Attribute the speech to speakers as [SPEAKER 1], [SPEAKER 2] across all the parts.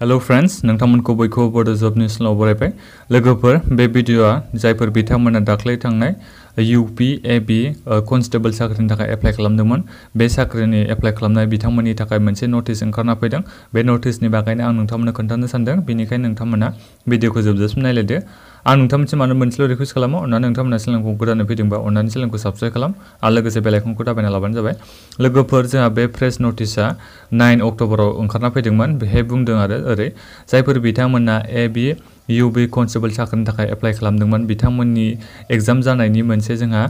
[SPEAKER 1] hello friends नोंथांमोनखौ बयखौबो बड' जब निउसआव बरायबाय लोगोफोर बे भिडिअआ जायफोर बिथांमोना दाख्लै थांनाय UPAB कनस्टेबल साख्रिनि थाखाय एप्लाइ खालामदोंमोन बे साख्रिनि एप्लाइ खालामनाय बिथांमोननि थाखाय मोनसे नटिस ओंखारना फैदों बे नटिसनि बागैनो आं नोंथांमोननो खोन्थानो सानदों बेनिखायनो नोंथांमोना भिडिअखौ जोबजासिम नायलायदो आं नोंथांमोनसिम मानो मोनसेल' रिक्वेस्ट खालामो अन्नानै नोंथांमोना चेनेलखौ गोदानै फैदोंबा अन्नानै चेनेलखौ साबस्क्राइब खालाम आरो लोगोसे बेल आइकनखौ दाबायना लाबानो जाबाय लोगोफोर जोंहा बे प्रेस नटिसआ 9 अक्ट'बराव ओंखारना फैदोंमोन बेहाय बुंदों आरो ओरै जायफोर बिथांमोना UB कनस्टेबल साख्रिनि थाखाय एप्लाइ खालामदोंमोन बिथांमोननि एग्जाम जानायनि मोनसे जोंहा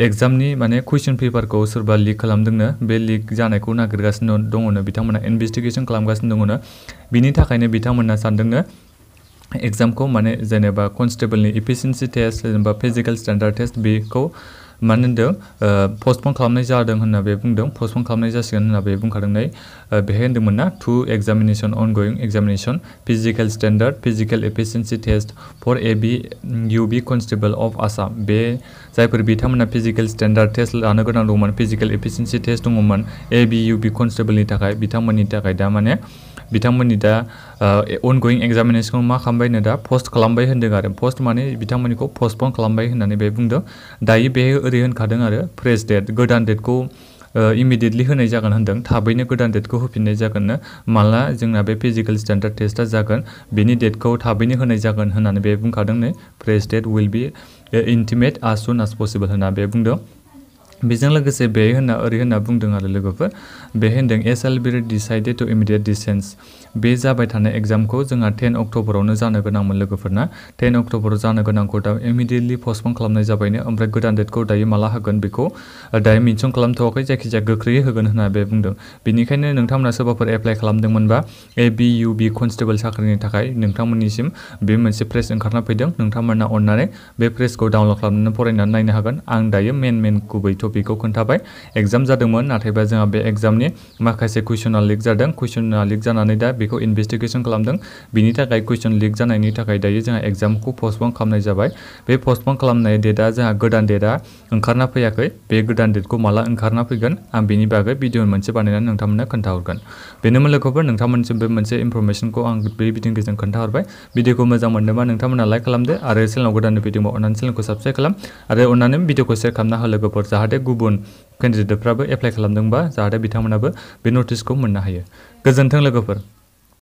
[SPEAKER 1] एग्जामनि माने कुइसन पेपारखौ सोरबा लिक खालामदोंनो बे लिक जानायखौ नागिरगासिनो दङनो बिथांमोना इनभेस्टिगेशन खालामगासिनो दङनो बिनि थाखायनो बिथांमोना सानदोंनो एग्जामखौ माने जेनेबा कनस्टेबलनि एफिशिएन्सि टेस्ट जेनेबा फिजिकल स्टेन्डार्ड टेस्ट बेखौ मानो होनदों पस्टपन खालामनाय जादों होनना बे बुंदों पस्टपन खालामनाय जासिगोन होनना बे बुंखादों बेहाय होनदोंमोन ना 2 एग्जामिनेशन अनगोइं examination physical standard physical efficiency test for UB constable of Assam बे जायफोर बिथांमोना फिजिकल स्टेन्डार्ड टेस्ट लानो गोनां दंमोन फिजिकल एफिशिएन्सि टेस्ट दङमोन UB कनस्टेबलनि थाखाय बिथांमोननि थाखाय दा माने बिथांमोननि दा अनगोइं एग्जामिनेशनखौ मा खालामबायनो दा पस्ट खालामबाय होनदों आरो पस्ट माने बिथांमोननिखौ पस्टपन खालामबाय होननानै बे बुंदों दायो बे ओरै होनखादों आरो फ्रेश डेट गोदान डेटखौ इमिडिएटलि होनाय जागोन होनदों थाबैनो गोदान डेटखौ होफिननाय जागोननो माला जोंना बे फिजिकल स्टेन्डार्ड टेस्टआ जागोन बेनि डेटखौ थाबैनो होनाय जागोन होननानै बे बुंखादों fresh date will be intimate as soon as possible होनना बे बुंदों बेजों लोगोसे बे होनना ओरै होनना बुंदों आरो लोगोफोर बे होनदों SLB डिसाइडेड टू इमिडिएट डिसेन्स बे जाबाय थानाय एग्जामखौ जोंहा 10 अक्ट'बरावनो जानो गोनांमोन लोगोफोरना 10 अक्ट'बराव जानो गोनांखौ दा इमिडिएटलि पस्टपन खालामनाय जाबायनो ओमफ्राय गोदान डेटखौ दायो माला होगोन बेखौ दायो मेनसन खालामथ'वाखै जायखिजाया गोख्रैयै होगोन होनना बे बुंदों बेनिखायनो नोंथांमोना सोरबाफोर एप्लाइ खालामदोंमोनबा UB कनस्टेबल साख्रिनि थाखाय नोंथांमोननिसिम बे मोनसे प्रेस ओंखारना फैदों नोंथांमोना अन्नानै बे प्रेसखौ डाउनलड खालामनानै फरायनानै नायनो हागोन आं दायो मेन गुबै टपिकखौ खोन्थाबाय एग्जाम जादोंमोन नाथायबा जोंहा बे एग्जामनि माखासे कुइसना लिक जादों कुइसना लिक जानानै दा बेखौ इनभेस्टिगेशन खालामदों बिनि थाखाय कुइसन लिक जानायनि थाखाय दायो जोंहा एग्जामखौ पस्टपन खालामनाय जाबाय बे पस्टपन खालामनाय डेटआ जोंहा गोदान डेटआ ओंखारना फैयाखै बे गोदान डेटखौ माला ओंखारना फैगोन आं बेनि बागै भिडिअ मोनसे बानायनानै नोंथांमोननो खोन्थाहरगोन बेनोमोन लोगोफोर नोंथांमोनसिम बे मोनसे इनफरमेशनखौ आं बे भिडिअनि गेजेरजों खोन्थाहरबाय भिडिअखौ मोजां मोनदोंबा नोंथांमोना लाइक खालामदो आरो चेनेलाव गोदान भिडिअ अन्नानै चेनेलखौ साबस्क्राइब खालाम आरो अन्नानै भिडिअखौ शेयार खालामना हो लोगोफोर जाहाथे गुबुन केन्डिडेटफ्राबो एप्लाइ खालामदोंबा जाहाथे बिथांमोनाबो बे नटिसखौ मोननो हायो गोजोन्थों लोगोफोर